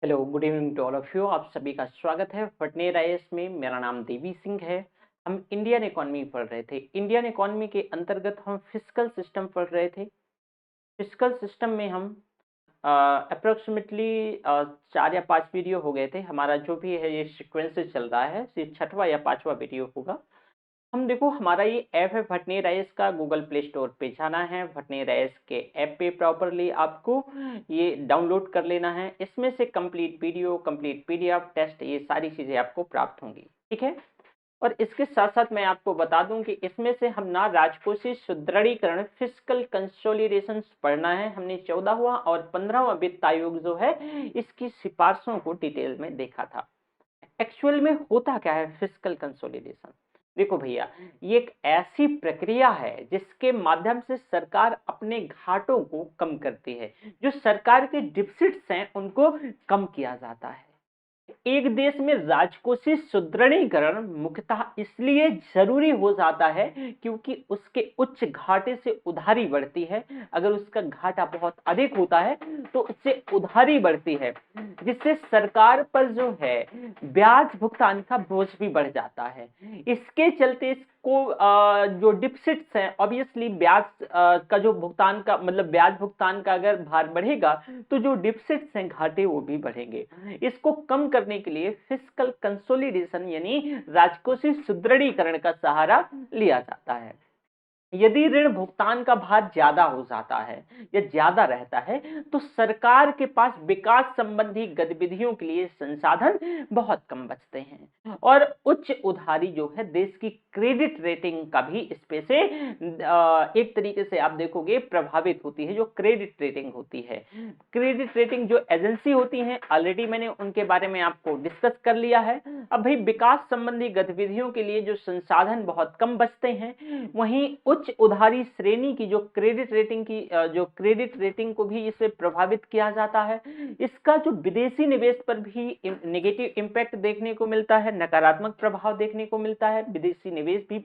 Hello, good evening to all of you. आप सभी का स्वागत है फटनेर आईएएस में। मेरा नाम देवी सिंह है। हम इंडियन इकोनॉमी पढ़ रहे थे। इंडियन इकोनॉमी के अंतर्गत हम फिस्कल सिस्टम पढ़ रहे थे। फिस्कल सिस्टम में हम अप्रोक्सीमेटली 4 या 5 वीडियो हो गए थे। हमारा जो भी है ये सीक्वेंस से चल रहा है, ये छठवां या पांचवा वीडियो होगा। हम देखो, हमारा ये ऐप है भटनेर आईएएस का। गूगल प्ले स्टोर पे जाना है, भटनेर आईएएस के ऐप पे प्रॉपरली आपको ये डाउनलोड कर लेना है। इसमें से complete video, complete PDF, test, ये सारी चीजें आपको प्राप्त होंगी, ठीक है। और इसके साथ साथ मैं आपको बता दूं कि इसमें से हम ना राजकोषीय सुदृढ़ीकरण, फिस्कल कंसोलिडेशन पढ़ना है। हमने 14वां और 15वां वित्त आयोग जो है इसकी सिफारिशों को डिटेल में देखा था। एक्चुअल में होता क्या है फिस्कल कंसोलिडेशन? देखो भैया, ये एक ऐसी प्रक्रिया है जिसके माध्यम से सरकार अपने घाटों को कम करती है। जो सरकार के डिफिसिट्स हैं उनको कम किया जाता है। एक देश में राजकोषीय सुदृढ़ीकरण मुख्यतः इसलिए जरूरी हो जाता है क्योंकि उसके उच्च घाटे से उधारी बढ़ती है। अगर उसका घाटा बहुत अधिक होता है तो उससे उधारी बढ़ती है, जिससे सरकार पर जो है ब्याज भुगतान का बोझ भी बढ़ जाता है। इसके चलते इसको जो डिफिसिट्स हैं, ऑब्वियसली ब्याज का जो भुगतान का मतलब ब्याज भुगतान का अगर भार बढ़ेगा तो जो डिफिसिट्स हैं, घाटे, वो भी बढ़ेंगे। इसको कम करने के लिए फिस्कल कंसोलिडेशन यानी राजकोषीय सुदृढ़ीकरण का सहारा लिया जाता है। यदि ऋण भुगतान का भार ज्यादा हो जाता है या ज्यादा रहता है तो सरकार के पास विकास संबंधी गतिविधियों के लिए संसाधन बहुत कम बचते हैं और उच्च उधारी जो है देश की क्रेडिट रेटिंग का भी इसपे से एक तरीके से आप देखोगे प्रभावित होती है। जो क्रेडिट रेटिंग होती है, क्रेडिट रेटिंग जो एजेंसी होती है, ऑलरेडी मैंने उनके बारे में आपको डिस्कस कर लिया है। अब भाई, विकास संबंधी गतिविधियों के लिए जो संसाधन बहुत कम बचते हैं, वहीं उच्च उधारी श्रेणी की जो क्रेडिट रेटिंग को भी इससे प्रभावित किया जाता है। इसका जो विदेशी निवेश पर भी नेगेटिव इंपैक्ट देखने को मिलता है, नकारात्मक प्रभाव देखने को मिलता है। विदेशी निवेश भी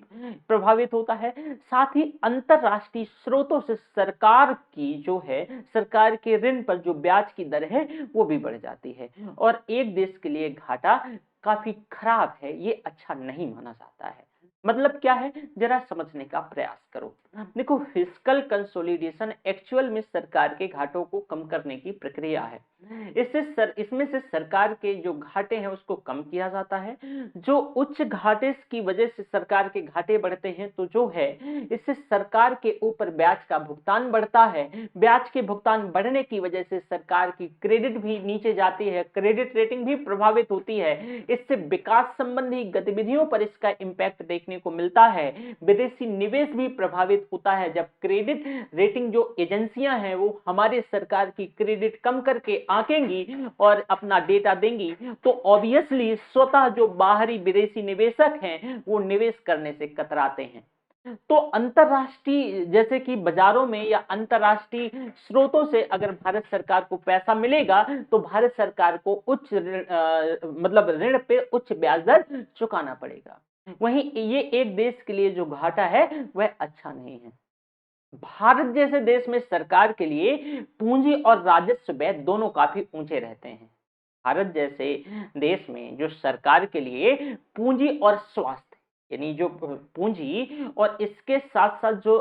प्रभावित होता है। साथ ही अंतरराष्ट्रीय स्रोतों से सरकार के ऋण पर जो ब्याज की दर है वो भी बढ़ जाती है और एक देश के लिए घाटा काफी खराब है, ये अच्छा नहीं माना जाता है। मतलब क्या है, जरा समझने का प्रयास करो। देखो, फिस्कल कंसोलिडेशन एक्चुअल में सरकार के घाटों को कम करने की प्रक्रिया है। इसमें से सरकार के जो घाटे हैं उसको कम किया जाता है। जो उच्च घाटे की वजह से सरकार के घाटे बढ़ते हैं तो जो है इससे सरकार के ऊपर ब्याज का भुगतान बढ़ता है। ब्याज के भुगतान बढ़ने की वजह से सरकार की क्रेडिट भी नीचे जाती है, क्रेडिट रेटिंग भी प्रभावित होती है। इससे विकास संबंधी गतिविधियों पर इसका इंपैक्ट देखने को मिलता है। विदेशी निवेश भी प्रभावित होता है। जब क्रेडिट रेटिंग जो एजेंसियां हैं वो हमारे सरकार की क्रेडिट कम करके आंकेंगी और अपना डेटा देंगी तो ऑब्वियसली स्वतः जो बाहरी विदेशी निवेशक हैं वो निवेश करने से कतराते हैं। तो अंतरराष्ट्रीय जैसे कि बाजारों में या अंतरराष्ट्रीय स्रोतों से अगर भारत सरकार को पैसा मिलेगा तो भारत सरकार को उच्च मतलब ऋण पे उच्च ब्याज दर चुकाना पड़ेगा। वहीं ये एक देश के लिए जो घाटा है वह अच्छा नहीं है। भारत जैसे देश में सरकार के लिए पूंजी और राजस्व व्यय दोनों काफी ऊंचे रहते हैं। भारत जैसे देश में जो सरकार के लिए पूंजी और स्वास्थ्य यानी जो पूंजी और इसके साथ साथ जो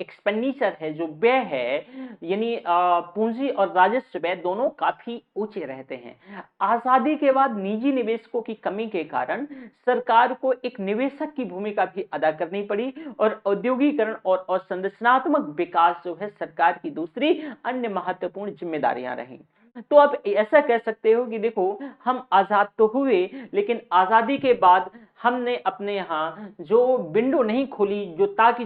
एक्सपेंडिचर है, जो व्यय है, यानी पूंजी और राजस्व व्यय दोनों काफी ऊंचे रहते हैं। आजादी के बाद निजी निवेशकों की कमी के कारण सरकार को एक निवेशक की भूमिका भी अदा करनी पड़ी और औद्योगिकरण और संरचनात्मक विकास जो है सरकार की दूसरी अन्य महत्वपूर्ण जिम्मेदारियां रही। तो आप ऐसा कह सकते हो कि देखो, हम आजाद तो हुए लेकिन आजादी के बाद हमने अपने यहाँ जो विंडो नहीं खोली, जो ताकि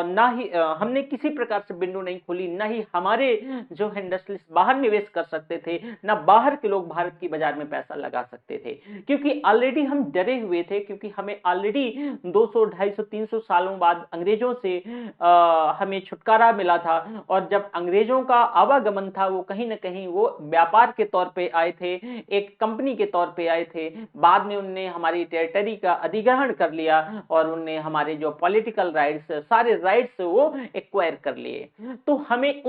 ना ही हमने किसी प्रकार से विंडो नहीं खोली, ना ही हमारे जो है इंडस्ट्रियलिस्ट बाहर निवेश कर सकते थे, ना बाहर के लोग भारत की बाजार में पैसा लगा सकते थे, क्योंकि ऑलरेडी हम डरे हुए थे। क्योंकि हमें ऑलरेडी 200, 250, 300 सालों बाद अंग्रेजों से हमें छुटकारा मिला था और जब अंग्रेजों का आवागमन था वो कहीं ना कहीं वो व्यापार के तौर पे आए थे, एक कंपनी के तौर पे आए थे। बाद में उन्होंने हमारी टेरिटरी का का अधिग्रहण कर लिया और उनने हमारे जो पॉलिटिकल राइट्स, सारे राइट्स वो एक्वायर कर लिए। तो हमें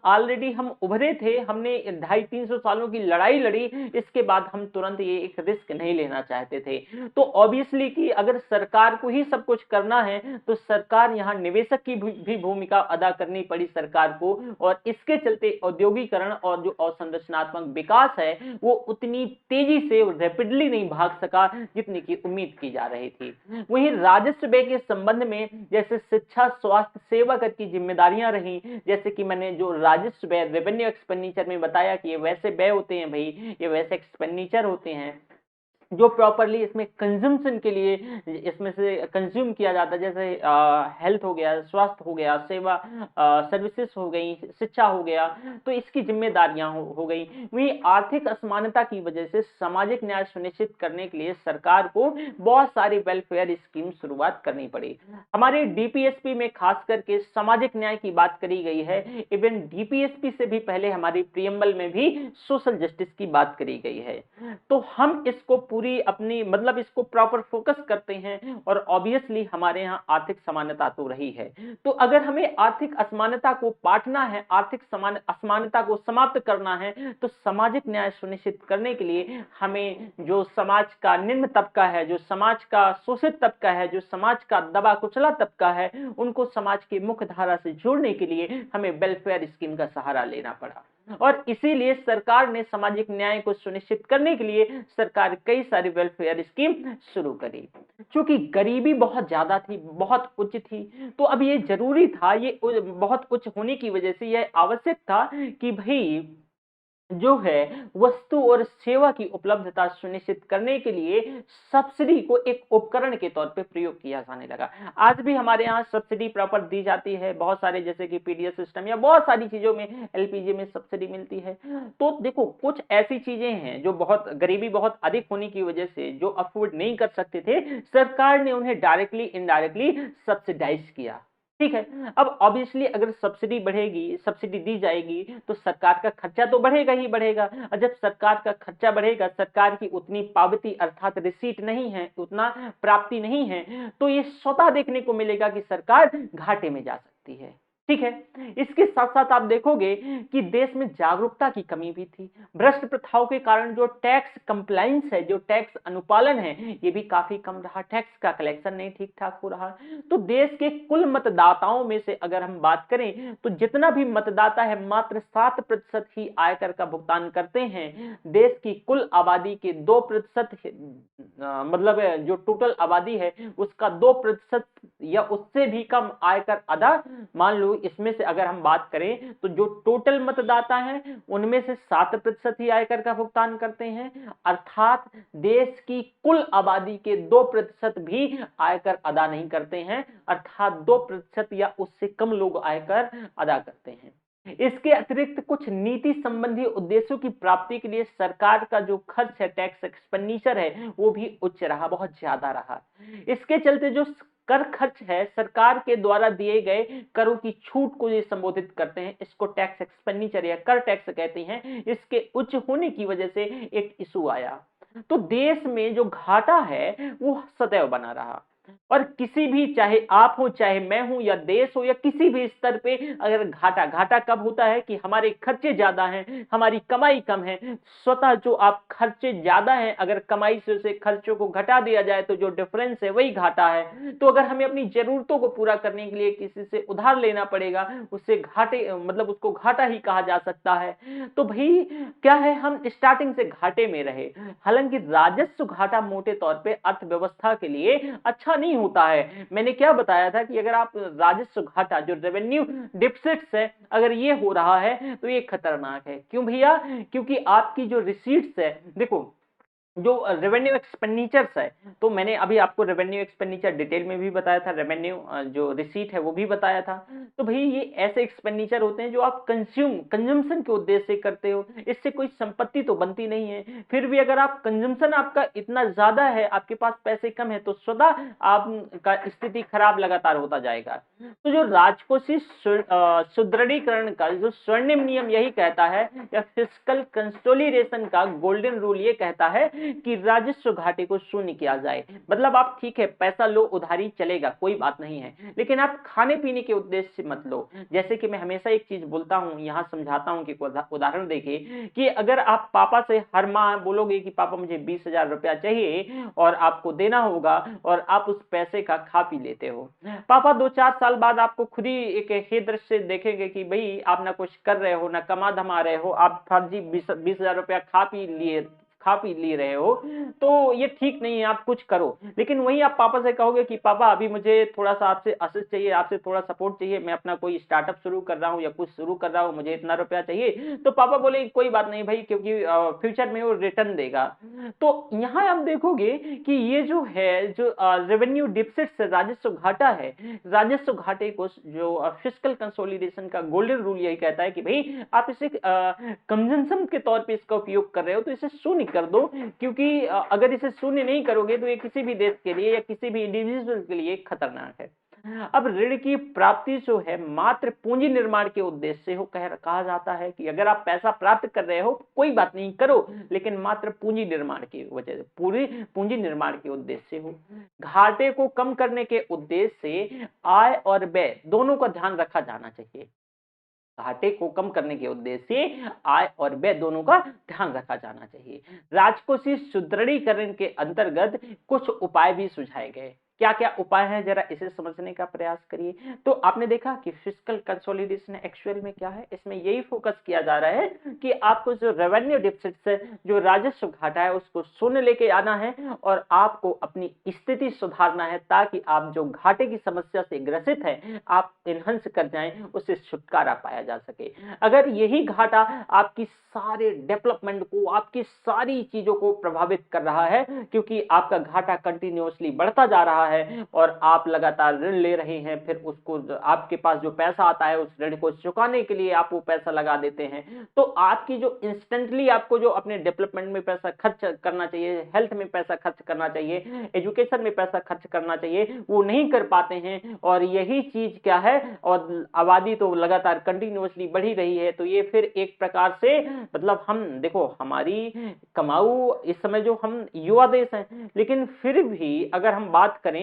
ऑलरेडी हम उभरे थे, हमने 250-300 सालों की लड़ाई लड़ी, इसके बाद हम तुरंत ये एक रिस्क नहीं लेना चाहते थे। तो ऑब्वियसली कि अगर सरकार को ही सब कुछ करना है तो सरकार यहाँ निवेशक की भी भूमिका अदा करनी पड़ी सरकार को, और इसके चलते औद्योगिकरण और जो अवसंरचनात्मक विकास है वो उतनी तेजी से रैपिडली नहीं भाग सका जितनी की उम्मीद की जा रही थी। वहीं राजस्व व्यय के संबंध में जैसे शिक्षा, स्वास्थ्य, सेवा कर की जिम्मेदारियां रही, जैसे कि मैंने जो राजस्व व्यय रेवेन्यू एक्सपेंडिचर में बताया कि ये वैसे व्यय होते हैं भाई, ये वैसे एक्सपेंडिचर होते हैं जो प्रॉपरली इसमें कंजम्पशन के लिए इसमें से कंज्यूम किया जाता है, जैसे हेल्थ हो गया, स्वास्थ्य हो गया, सेवा सर्विसेज हो गई, शिक्षा हो गया, तो इसकी जिम्मेदारियां हो गई। वही आर्थिक असमानता की वजह से सामाजिक न्याय सुनिश्चित करने के लिए सरकार को बहुत सारी वेलफेयर स्कीम शुरुआत करनी पड़ी। हमारे डीपीएसपी में खास करके सामाजिक न्याय की बात करी गई है। इवन डीपीएसपी से भी पहले हमारी प्रियम्बल में भी सोशल जस्टिस की बात करी गई है। तो हम इसको पूरी अपनी मतलब इसको प्रॉपर फोकस करते हैं, और ऑब्वियसली हमारे यहाँ आर्थिक समानता तो रही है। तो अगर हमें आर्थिक असमानता को पाटना है, आर्थिक असमानता को समाप्त करना है, तो सामाजिक न्याय सुनिश्चित करने के लिए हमें जो समाज का निम्न तबका है, जो समाज का शोषित तबका है, जो समाज का दबा कुचला तबका है, उनको समाज की मुख्य धारा से जोड़ने के लिए हमें वेलफेयर स्कीम का सहारा लेना पड़ा। और इसीलिए सरकार ने सामाजिक न्याय को सुनिश्चित करने के लिए सरकार कई सारी वेलफेयर स्कीम शुरू करी। क्योंकि गरीबी बहुत ज्यादा थी, बहुत उच्च थी, तो अब ये जरूरी था, ये बहुत उच्च होने की वजह से यह आवश्यक था कि भाई जो है वस्तु और सेवा की उपलब्धता सुनिश्चित करने के लिए सब्सिडी को एक उपकरण के तौर पे प्रयोग किया जाने लगा। आज भी हमारे यहाँ सब्सिडी प्रॉपर दी जाती है, बहुत सारे जैसे कि पीडीएस सिस्टम या बहुत सारी चीजों में एलपीजी में सब्सिडी मिलती है। तो देखो कुछ ऐसी चीजें हैं जो बहुत गरीबी बहुत अधिक होने की वजह से जो अफोर्ड नहीं कर सकते थे, सरकार ने उन्हें डायरेक्टली इनडायरेक्टली सब्सिडाइज किया। ठीक है, अब ऑब्वियसली अगर सब्सिडी बढ़ेगी, सब्सिडी दी जाएगी, तो सरकार का खर्चा तो बढ़ेगा ही बढ़ेगा, और जब सरकार का खर्चा बढ़ेगा, सरकार की उतनी पावती अर्थात रिसीट नहीं है, उतना प्राप्ति नहीं है, तो ये स्वतः देखने को मिलेगा कि सरकार घाटे में जा सकती है। ठीक है, इसके साथ साथ आप देखोगे कि देश में जागरूकता की कमी भी थी। भ्रष्ट प्रथाओं के कारण जो टैक्स कंप्लायंस है, जो टैक्स अनुपालन है, ये भी काफी कम रहा, टैक्स का कलेक्शन नहीं ठीक ठाक हो रहा। तो देश के कुल मतदाताओं में से अगर हम बात करें तो जितना भी मतदाता है मात्र 7% ही आयकर का भुगतान करते हैं। देश की कुल आबादी के 2% मतलब जो टोटल आबादी है उसका 2% या उससे भी कम आयकर अदा, मान लो इसमें से अगर हम बात करें तो जो टोटल मतदाता हैं उनमें से 7% ही आयकर का भुगतान करते हैं, अर्थात देश की कुल आबादी के 2% भी आयकर अदा नहीं करते हैं, अर्थात 2% या उससे कम लोग आयकर अदा करते हैं। इसके अतिरिक्त कुछ नीति संबंधी उद्देश्यों की प्राप्ति के लिए सरकार का जो खर्च है, टैक्स एक्सपेंडिचर है, वो भी उच्च रहा, बहुत ज्यादा रहा। इसके चलते जो कर खर्च है, सरकार के द्वारा दिए गए करों की छूट को ये संबोधित करते हैं, इसको टैक्स एक्सपेंडिचर या कर टैक्स कहते हैं। इसके उच्च होने की वजह से एक इशू आया, तो देश में जो घाटा है वो सदैव बना रहा। और किसी भी, चाहे आप हो, चाहे मैं हूं, या देश हो, या किसी भी स्तर पे अगर घाटा कब होता है कि हमारे खर्चे ज्यादा हैं, हमारी कमाई कम है। स्वतः जो आप खर्चे ज्यादा हैं, अगर कमाई से उसे खर्चों को घटा दिया जाए तो जो डिफरेंस है वही घाटा है। तो अगर हमें अपनी जरूरतों को पूरा करने के लिए किसी से उधार लेना पड़ेगा, उससे घाटे मतलब उसको घाटा ही कहा जा सकता है। तो भाई क्या है, हम स्टार्टिंग से घाटे में रहे। हालांकि राजस्व घाटा मोटे तौर पे अर्थव्यवस्था के लिए अच्छा नहीं होता है। मैंने क्या बताया था कि अगर आप राजस्व घाटा, जो रेवेन्यू डिफिसिट्स है, अगर ये हो रहा है तो ये खतरनाक है। क्यों भैया? क्योंकि आपकी जो रिसीट्स है, देखो जो रेवेन्यू एक्सपेंडिचर्स है, तो मैंने अभी आपको रेवेन्यू एक्सपेंडिचर डिटेल में भी बताया था, रेवेन्यू जो रिसीट है वो भी बताया था। तो भाई ये ऐसे एक्सपेंडिचर होते हैं जो आप कंज्यूमशन के उद्देश्य से करते हो, इससे कोई संपत्ति तो बनती नहीं है। फिर भी अगर आप कंज्यूमशन आपका इतना ज्यादा है, आपके पास पैसे कम है, तो स्वतः आपका स्थिति खराब लगातार होता जाएगा। तो जो राजकोषीय सुदृढ़ीकरण का जो स्वर्णिम नियम यही कहता है, या फिस्कल कंसोलिडेशन का गोल्डन रूल ये कहता है कि राजस्व घाटे को शून्य किया जाए। मतलब आप ठीक है पैसा लो उधारी चलेगा, कोई बात नहीं है, लेकिन आप खाने पीने के उद्देश्य से मत लो। जैसे कि मैं हमेशा एक चीज बोलता हूं, यहां समझाता हूं कि उदाहरण देखिए कि अगर आप पापा से हर माह बोलोगे कि पापा मुझे 20,000 रुपया चाहिए और आपको देना होगा, और आप उस पैसे का खा पी लेते हो, पापा 2-4 साल बाद आपको खुद ही एक हे दृश्य से देखेंगे कि भाई आप ना कुछ कर रहे हो, ना कमा धमा रहे हो, आप फर्जी 20,000 रुपया खा पी ले रहे हो, तो ये ठीक नहीं है, आप कुछ करो। लेकिन वहीं आप पापा से कहोगे कि पापा अभी मुझे थोड़ा सा आपसे असिस्ट चाहिए, आपसे थोड़ा सपोर्ट चाहिए, मैं अपना कोई स्टार्टअप शुरू कर रहा हूँ या कुछ शुरू कर रहा हूँ, मुझे इतना रुपया चाहिए, तो पापा बोले कोई बात नहीं भाई, क्योंकि फ्यूचर में वो रिटर्न देगा। तो यहाँ आप देखोगे कि ये जो है, जो रेवेन्यू डिफिसिट से राजस्व घाटा है, राजस्व घाटे को जो फिस्कल कंसोलिडेशन का गोल्डन रूल यही कहता है कि भाई आप इसे कंजम्पशन के तौर पे इसका उपयोग कर रहे हो तो इसे शून्य कर दो, क्योंकि अगर इसे शून्य नहीं करोगे तो ये किसी भी देश के लिए या किसी भी इंडिविजुअल के लिए खतरनाक है। अब ऋण की प्राप्ति जो है मात्र पूंजी निर्माण के उद्देश्य से हो, कहा जाता है कि अगर आप पैसा प्राप्त कर रहे हो कोई बात नहीं करो, लेकिन मात्र पूंजी निर्माण की वजह से, पूरी पूंजी निर्माण के उद्देश्य से हो। घाटे को कम करने के उद्देश्य से आय और व्यय दोनों का ध्यान रखा जाना चाहिए। घाटे को कम करने के उद्देश्य से आय और व्यय दोनों का ध्यान रखा जाना चाहिए। राजकोषीय सुदृढ़ीकरण के अंतर्गत कुछ उपाय भी सुझाए गए। क्या क्या उपाय हैं, जरा इसे समझने का प्रयास करिए। तो आपने देखा कि फिस्कल कंसोलिडेशन एक्चुअल में क्या है, इसमें यही फोकस किया जा रहा है कि आपको जो रेवेन्यू डिफिसिट से जो राजस्व घाटा है उसको शून्य लेके आना है और आपको अपनी स्थिति सुधारना है, ताकि आप जो घाटे की समस्या से ग्रसित है आप इनहंस कर जाएं, उससे छुटकारा पाया जा सके। अगर यही घाटा आपकी सारे डेवलपमेंट को, आपकी सारी चीजों को प्रभावित कर रहा है, क्योंकि आपका घाटा कंटिन्यूअसली बढ़ता जा रहा है और आप लगातार ऋण ले रहे हैं, फिर उसको आपके पास जो पैसा आता है उस ऋण को चुकाने के लिए आप वो पैसा लगा देते हैं, तो आपकी जो इंस्टेंटली आपको जो अपने डेवलपमेंट में पैसा खर्च करना चाहिए, हेल्थ में पैसा खर्च करना चाहिए, एजुकेशन में पैसा खर्च करना चाहिए, वो नहीं कर पाते हैं। और यही चीज क्या है, और आबादी तो लगातार कंटिन्यूअसली बढ़ी रही है, तो ये फिर एक प्रकार से मतलब हम देखो हमारी कमाऊ इस समय जो हम युवा देश हैं, लेकिन फिर भी अगर हम बात करें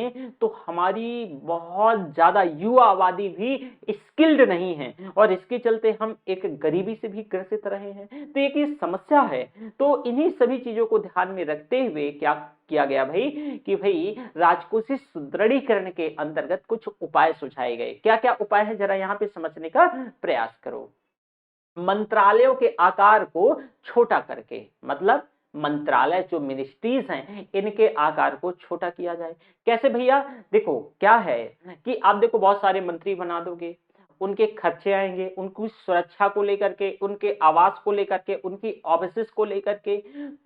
तो हमारी बहुत ज्यादा युवा आबादी भी स्किल्ड नहीं है, और इसके चलते हम एक गरीबी से भी ग्रसित रहे हैं। तो एक ये समस्या है। तो इन्हीं सभी चीजों को ध्यान में रखते हुए क्या किया गया भाई कि भाई राजकोषीय सुदृढ़ीकरण के अंतर्गत कुछ उपाय सुझाए गए। क्या क्या उपाय है, जरा यहां पे समझने का प्रयास करो। मंत्रालयों के आकार को छोटा करके, मतलब मंत्रालय जो मिनिस्ट्रीज हैं इनके आकार को छोटा किया जाए। कैसे भैया, देखो क्या है कि आप देखो बहुत सारे मंत्री बना दोगे, उनके खर्चे आएंगे, उनकी सुरक्षा को लेकर के, उनके आवास को लेकर के, उनकी ऑफिसेस को लेकर के,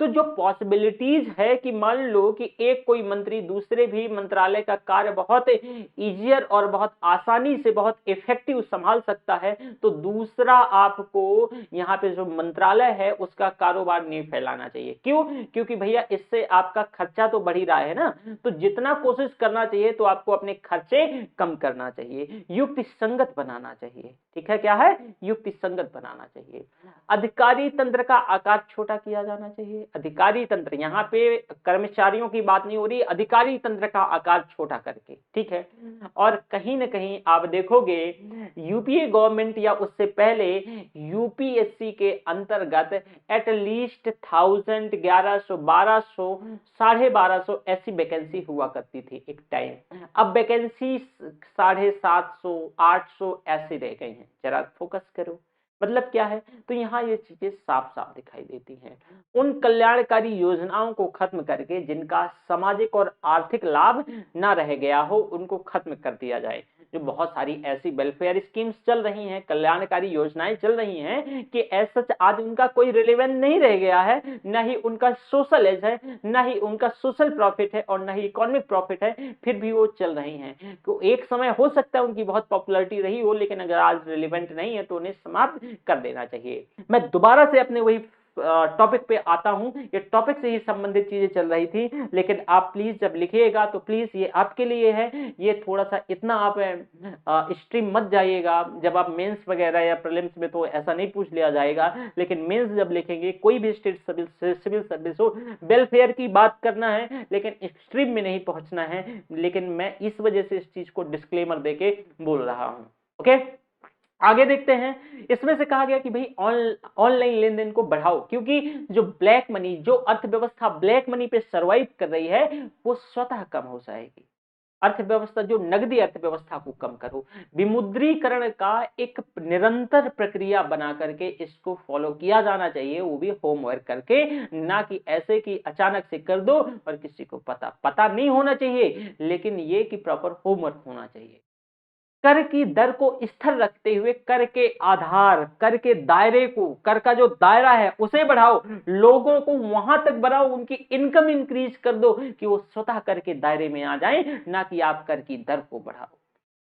तो जो पॉसिबिलिटीज है कि मान लो कि एक कोई मंत्री दूसरे भी मंत्रालय का कार्य बहुत इजियर और बहुत आसानी से बहुत इफेक्टिव संभाल सकता है, तो दूसरा आपको यहाँ पे जो मंत्रालय है उसका कारोबार नहीं फैलाना चाहिए। क्यों? क्योंकि भैया इससे आपका खर्चा तो बढ़ ही रहा है ना, तो जितना कोशिश करना चाहिए तो आपको अपने खर्चे कम करना चाहिए, युक्ति संगत बनाना चाहिए। ठीक है, क्या है, युक्ति संगत बनाना चाहिए। अधिकारी तंत्र का आकार छोटा किया जाना चाहिए। अधिकारी तंत्र, यहाँ पे कर्मचारियों की बात नहीं हो रही, अधिकारी तंत्र का आकार छोटा करके, ठीक है। और कहीं ना कहीं आप देखोगे यूपीए गवर्नमेंट या उससे पहले यूपीएससी के अंतर्गत एटलीस्ट 1000, 1100, 1200, 1250 ऐसी वैकेंसी हुआ करती थी एक टाइम। अब वैकेंसी 750, 800 ऐसे रह गई हैं। जरा फोकस करो, मतलब क्या है, तो यहाँ ये चीजें साफ साफ दिखाई देती हैं। उन कल्याणकारी योजनाओं को खत्म करके जिनका सामाजिक और आर्थिक लाभ ना रह गया हो, उनको खत्म कर दिया जाए। जो बहुत सारी ऐसी वेलफेयर स्कीम्स चल रही हैं, कल्याणकारी योजनाएं चल रही हैं कि ऐसा आज उनका कोई रिलेवेंट नहीं रह गया है, न ही उनका सोशल एज है, न ही उनका सोशल प्रॉफिट है और न ही इकोनॉमिक प्रॉफिट है, फिर भी वो चल रही हैं। तो एक समय हो सकता है उनकी बहुत पॉपुलैरिटी रही हो, लेकिन अगर आज रिलेवेंट नहीं है तो उन्हें समाप्त कर देना चाहिए। मैं दोबारा से अपने वही टॉपिक पे आता हूं। ये टॉपिक से ही संबंधित चीजें चल रही थी, लेकिन आप प्लीज जब लिखिएगा तो प्लीज ये आपके लिए है, ये थोड़ा सा इतना आप स्ट्रीम मत जाइएगा। जब आप मेंस वगैरह या प्रीलिम्स में तो ऐसा नहीं पूछ लिया जाएगा, लेकिन मेंस जब लिखेंगे कोई भी स्टेट सिविल सर्विस हो, वेलफेयर की बात करना है लेकिन एक्सट्रीम में नहीं पहुंचना है। लेकिन मैं इस वजह से इस चीज को डिस्क्लेमर देके बोल रहा हूं। ओके, आगे देखते हैं। इसमें से कहा गया कि भाई ऑनलाइन लेन देन को बढ़ाओ, क्योंकि जो ब्लैक मनी, जो अर्थव्यवस्था ब्लैक मनी पे सरवाइव कर रही है, वो स्वतः कम हो जाएगी। अर्थव्यवस्था, जो नगदी अर्थव्यवस्था को कम करो। विमुद्रीकरण का एक निरंतर प्रक्रिया बना करके इसको फॉलो किया जाना चाहिए, वो भी होमवर्क करके, ना कि ऐसे कि अचानक से कर दो और किसी को पता नहीं होना चाहिए, लेकिन ये कि प्रॉपर होमवर्क होना चाहिए। कर की दर को स्थिर रखते हुए कर के आधार, कर के दायरे को, कर का जो दायरा है उसे बढ़ाओ, लोगों को वहां तक बढ़ाओ, उनकी इनकम इंक्रीज कर दो कि वो स्वतः कर के दायरे में आ जाएं, ना कि आप कर की दर को बढ़ाओ।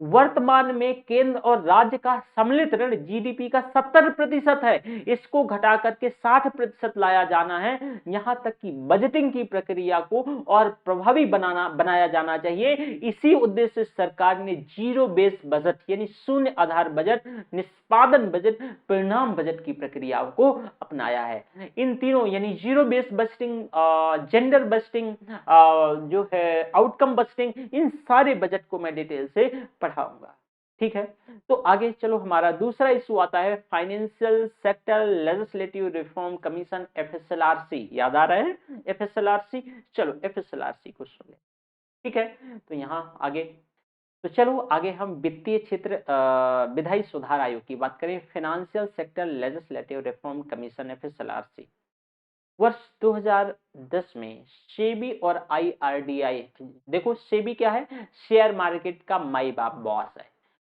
वर्तमान में केंद्र और राज्य का सम्मिलित ऋण जीडीपी का 70% है, इसको घटा करके 60% लाया जाना है। यहां तक कि बजटिंग की प्रक्रिया को और प्रभावी बनाया जाना चाहिए। इसी उद्देश्य से सरकार ने जीरो बेस बजट यानी शून्य आधार बजट, निष्पादन बजट, परिणाम बजट की प्रक्रियाओं को अपनाया है। इन तीनों यानी zero base budgeting, gender budgeting, जो है आउटकम बजटिंग, इन सारे बजट को मैं डिटेल से पढ़ाऊंगा। ठीक है, तो आगे चलो, हमारा दूसरा इशू आता है Financial Sector Legislative Reform Commission, FSLRC. याद आ रहा है एफएसएलआरसी? चलो एफएसएलआरसी को सुन ले। ठीक है, तो यहाँ आगे, तो चलो आगे हम वित्तीय क्षेत्र विधायी सुधार आयोग की बात करें। Financial Sector Legislative Reform Commission, FSLRC, वर्ष 2010 में सेबी और आईआरडीआई, देखो सेबी क्या है, शेयर मार्केट का माई बाप बॉस है।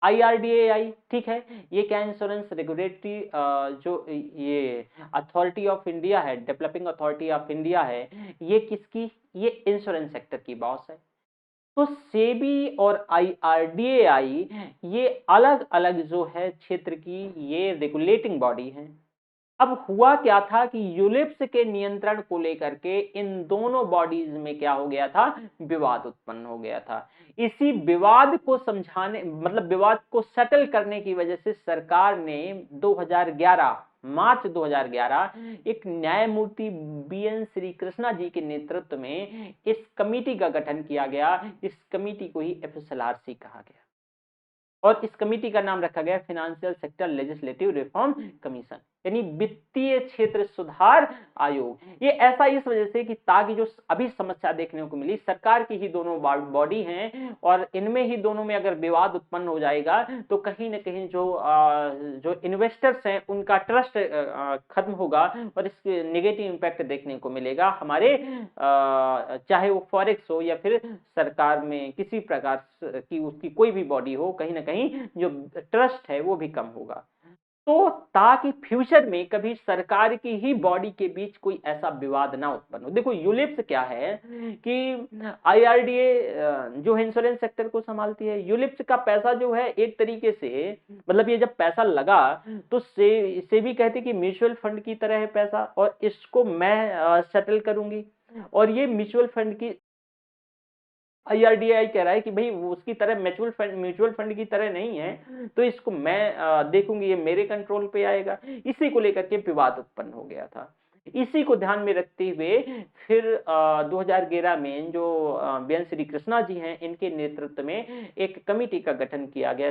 आईआरडीआई, ठीक है, ये क्या, इंश्योरेंस रेगुलेटरी, जो ये अथॉरिटी ऑफ इंडिया है, डेवलपिंग अथॉरिटी ऑफ इंडिया है, ये किसकी, ये इंश्योरेंस सेक्टर की बॉस है। तो सेबी और आईआरडीएआई ये अलग अलग जो है क्षेत्र की ये रेगुलेटिंग बॉडी है। अब हुआ क्या था कि यूलिप्स के नियंत्रण को लेकर के इन दोनों बॉडीज में क्या हो गया था, विवाद उत्पन्न हो गया था। इसी विवाद को समझाने, मतलब विवाद को सेटल करने की वजह से सरकार ने 2011 मार्च 2011 एक न्यायमूर्ति बीएन श्री कृष्णा जी के नेतृत्व में इस कमेटी का गठन किया गया। इस कमेटी को ही एफएसएलआरसी कहा गया और इस कमेटी का नाम रखा गया financial Sector Legislative Reform commission, यानी वित्तीय क्षेत्र सुधार आयोग। ये ऐसा इस वजह से कि ताकि जो अभी समस्या देखने को मिली, सरकार की ही दोनों बॉडी हैं और इनमें ही दोनों में अगर विवाद उत्पन्न हो जाएगा तो कहीं ना कहीं जो इन्वेस्टर्स हैं उनका ट्रस्ट खत्म होगा और इसके नेगेटिव इम्पैक्ट देखने को मिलेगा हमारे, चाहे वो फॉरेक्स हो या फिर सरकार में किसी प्रकार की उसकी कोई भी बॉडी हो, कहीं ना कहीं जो ट्रस्ट है वो भी कम होगा। तो ताकि फ्यूचर में कभी सरकार की ही बॉडी के बीच कोई ऐसा विवाद ना उत्पन्न हो। देखो यूलिप्स क्या है कि आईआरडीए जो इंश्योरेंस सेक्टर को संभालती है, यूलिप्स का पैसा जो है एक तरीके से, मतलब ये जब पैसा लगा तो सेबी कहती कि म्यूचुअल फंड की तरह है पैसा और इसको मैं सेटल करूंगी, और ये म्यूचुअल फंड की, आईआरडीआई कह रहा है कि भाई उसकी तरह म्यूचुअल फंड की तरह नहीं है, तो इसको मैं देखूंगी, ये मेरे कंट्रोल पे आएगा। इसी को लेकर के विवाद उत्पन्न हो गया था। इसी को ध्यान में रखते हुए फिर 2011 में जो बीएन श्री कृष्णा जी हैं, इनके नेतृत्व में एक कमेटी का गठन किया गया,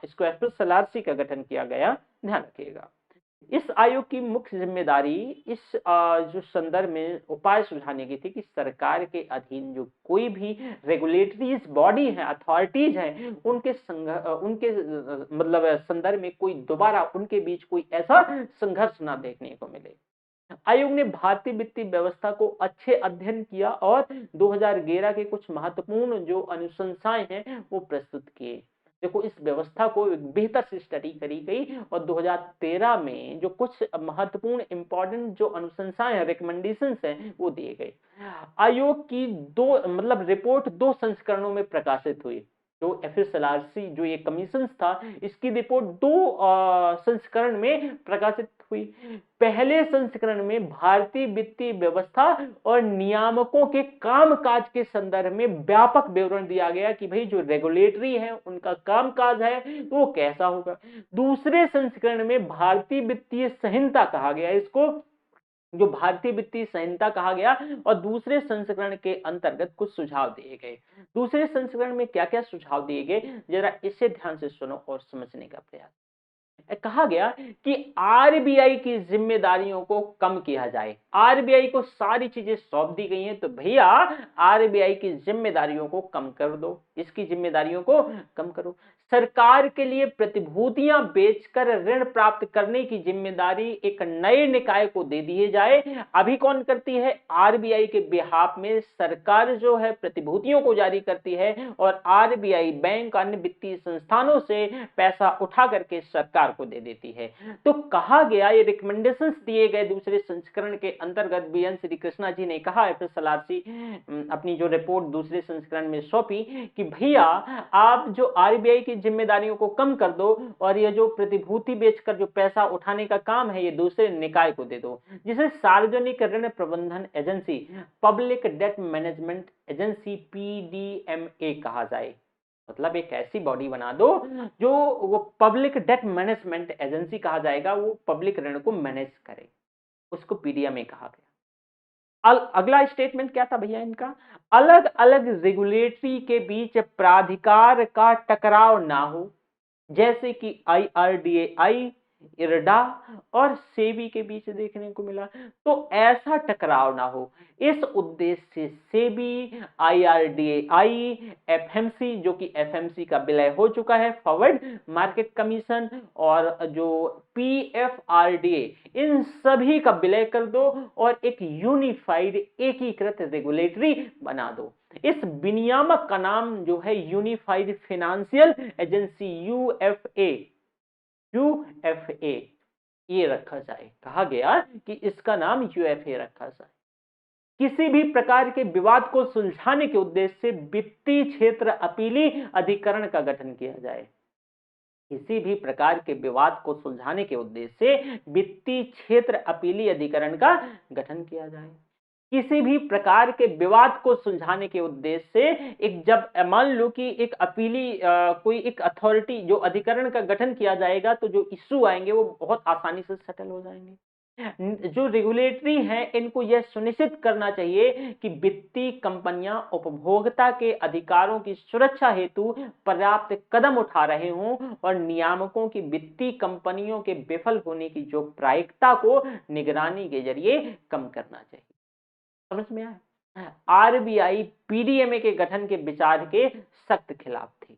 इसको एफएसएलआरसी का गठन किया गया, ध्यान रखिएगा। इस आयोग की मुख्य जिम्मेदारी इस जो संदर्भ में उपाय सुझाने की थी कि सरकार के अधीन जो कोई भी रेगुलेटरीज बॉडी है, अथॉरिटीज हैं, उनके मतलब संदर्भ में कोई दोबारा उनके बीच कोई ऐसा संघर्ष ना देखने को मिले। आयोग ने भारतीय वित्तीय व्यवस्था को अच्छे अध्ययन किया और 2011 के कुछ महत्वपूर्ण जो अनुशंसाएं हैं वो प्रस्तुत किए। देखो इस व्यवस्था को बेहतर से स्टडी करी गई और 2013 में जो कुछ महत्वपूर्ण इंपॉर्टेंट जो अनुशंसाएं हैं, रिकमेंडेशंस हैं, वो दिए गए। आयोग की रिपोर्ट 2 संस्करणों में प्रकाशित हुई। जो एफएसएलआरसी जो ये कमीशन था, इसकी रिपोर्ट 2 संस्करण में प्रकाशित हुई। पहले संस्करण में भारतीय वित्तीय व्यवस्था और नियामकों के कामकाज के संदर्भ में व्यापक विवरण दिया गया कि भाई जो रेगुलेटरी है उनका कामकाज है वो कैसा होगा। दूसरे संस्करण में भारतीय वित्तीय संहिता कहा गया इसको, जो भारतीय वित्तीय संहिता कहा गया, और दूसरे संस्करण के अंतर्गत कुछ सुझाव दिए गए। दूसरे संस्करण में क्या क्या सुझाव दिए गए, जरा इसे ध्यान से सुनो और समझने का प्रयास। कहा गया कि आरबीआई की जिम्मेदारियों को कम किया जाए। आरबीआई को सारी चीजें सौंप दी गई हैं, तो भैया आरबीआई की जिम्मेदारियों को कम कर दो, इसकी जिम्मेदारियों को कम करो। सरकार के लिए प्रतिभूतियां बेचकर ऋण प्राप्त करने की जिम्मेदारी एक नए निकाय को दे दिए जाए। अभी कौन करती है, आरबीआई के बिहाफ में सरकार जो है प्रतिभूतियों को जारी करती है, और आरबीआई बैंक अन्य वित्तीय संस्थानों से पैसा उठा करके सरकार को दे देती है। तो कहा गया, ये रिकमेंडेशंस दिए गए दूसरे संस्करण के अंतर्गत। बी एन श्री कृष्णा जी ने कहा एफएसएलआरसी अपनी जो रिपोर्ट दूसरे संस्करण में सौंपी कि भैया आप जो आरबीआई की जिम्मेदारियों को कम कर दो, और ये जो प्रतिभूति बेचकर जो पैसा उठाने का काम है ये दूसरे निकाय को दे दो, जिसे सार्वजनिक ऋण प्रबंधन agency, public debt management agency PDMA कहा जाए। मतलब एक ऐसी बॉडी बना दो जो वो पब्लिक डेट मैनेजमेंट एजेंसी कहा जाएगा, वो पब्लिक ऋण को मैनेज करे, उसको पीडीएमए कहा गया। अगला स्टेटमेंट क्या था भैया इनका, अलग अलग रेगुलेटरी के बीच प्राधिकार का टकराव ना हो, जैसे कि आईआरडीएआई, इरडा और सेबी के बीच देखने को मिला। तो ऐसा टकराव ना हो, इस उद्देश्य से सेबी, आईआरडीएआई, एफएमसी जो कि एफएमसी का विलय हो चुका है, फॉरवर्ड मार्केट कमीशन, और जो पीएफआरडीए, इन सभी का विलय कर दो और एक यूनिफाइड एकीकृत रेगुलेटरी बना दो। इस विनियामक का नाम जो है यूनिफाइड फाइनेंशियल एजेंसी यूएफए ये रखा जाए। कहा गया कि इसका नाम यूएफए रखा जाए। किसी भी प्रकार के विवाद को सुलझाने के उद्देश्य से वित्तीय क्षेत्र अपीली अधिकरण का गठन किया जाए। किसी भी प्रकार के विवाद को सुलझाने के उद्देश्य से वित्तीय क्षेत्र अपीली अधिकरण का गठन किया जाए। किसी भी प्रकार के विवाद को सुलझाने के उद्देश्य से एक, जब मान लो कि एक अपीली कोई एक अथॉरिटी जो अधिकरण का गठन किया जाएगा, तो जो इश्यू आएंगे वो बहुत आसानी से सेटल हो जाएंगे। जो रेगुलेटरी है इनको यह सुनिश्चित करना चाहिए कि वित्तीय कंपनियां उपभोक्ता के अधिकारों की सुरक्षा हेतु पर्याप्त कदम उठा रहे हों, और नियामकों की वित्तीय कंपनियों के विफल होने की जो प्रायिकता को निगरानी के जरिए कम करना चाहिए। समझ में आया? आरबीआई पीडीएमए के गठन के विचार के सख्त खिलाफ थी,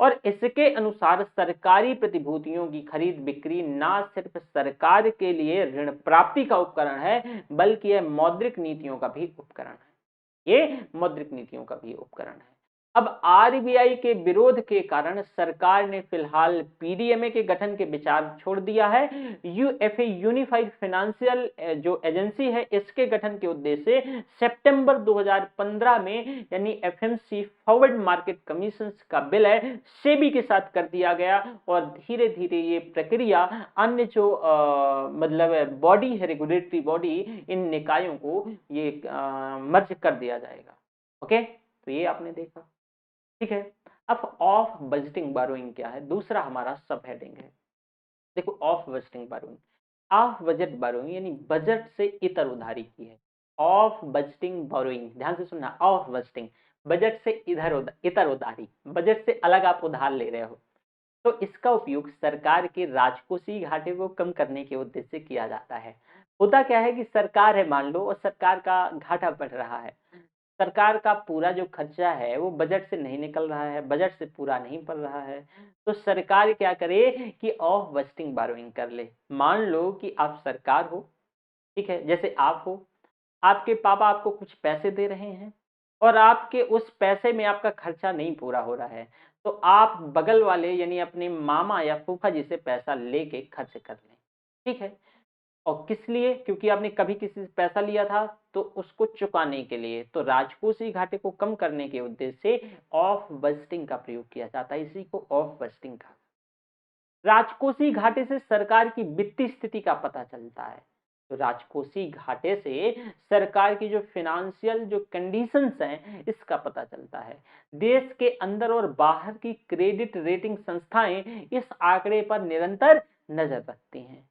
और इसके अनुसार सरकारी प्रतिभूतियों की खरीद बिक्री ना सिर्फ सरकार के लिए ऋण प्राप्ति का उपकरण है, बल्कि यह मौद्रिक नीतियों का भी उपकरण है। ये मौद्रिक नीतियों का भी उपकरण है। अब आरबीआई के विरोध के कारण सरकार ने फिलहाल पीडीएमए के गठन के विचार छोड़ दिया है। यूएफए यूनिफाइड फाइनेंशियल जो एजेंसी है, इसके गठन के उद्देश्य से सितंबर 2015 में यानी एफएमसी फॉरवर्ड मार्केट कमीशन का विलय सेबी के साथ कर दिया गया, और धीरे धीरे ये प्रक्रिया अन्य जो मतलब बॉडी है, रेगुलेटरी बॉडी, इन निकायों को ये मर्ज कर दिया जाएगा। ओके, तो ये आपने देखा, ठीक है। अब ऑफ बजटिंग बारोइंग क्या है, दूसरा हमारा सब हेडिंग है। देखो of budgeting burrowing, of budget burrowing यानी बजट से इतर उधारी की है। ऑफ बजटिंग बारोइंग, ध्यान से सुनना, ऑफ बजटिंग बजट से इतर उधारी, बजट से अलग आप उधार ले रहे हो, तो इसका उपयोग सरकार के राजकोषीय घाटे को कम करने के उद्देश्य से किया जाता है। होता क्या है कि सरकार है मान लो, और सरकार का घाटा बढ़ रहा है, सरकार का पूरा जो खर्चा है वो बजट से नहीं निकल रहा है, बजट से पूरा नहीं पड़ रहा है, तो सरकार क्या करे कि ऑफ बजटिंग बारोइंग कर ले। मान लो कि आप सरकार हो, ठीक है, जैसे आप हो, आपके पापा आपको कुछ पैसे दे रहे हैं, और आपके उस पैसे में आपका खर्चा नहीं पूरा हो रहा है, तो आप बगल वाले यानी अपने मामा या फूफा जी से पैसा लेके खर्च कर लें, ठीक है। और किस लिए, क्योंकि आपने कभी किसी से पैसा लिया था तो उसको चुकाने के लिए, तो राजकोषीय घाटे को कम करने के उद्देश्य से ऑफ बजटिंग का प्रयोग किया जाता है, इसी को ऑफ बजटिंग का। राजकोषीय घाटे से सरकार की वित्तीय स्थिति का पता चलता है। तो राजकोषीय घाटे से सरकार की जो फाइनेंशियल जो कंडीशंस हैं इसका पता चलता है। देश के अंदर और बाहर की क्रेडिट रेटिंग संस्थाएं इस आंकड़े पर निरंतर नजर रखती हैं।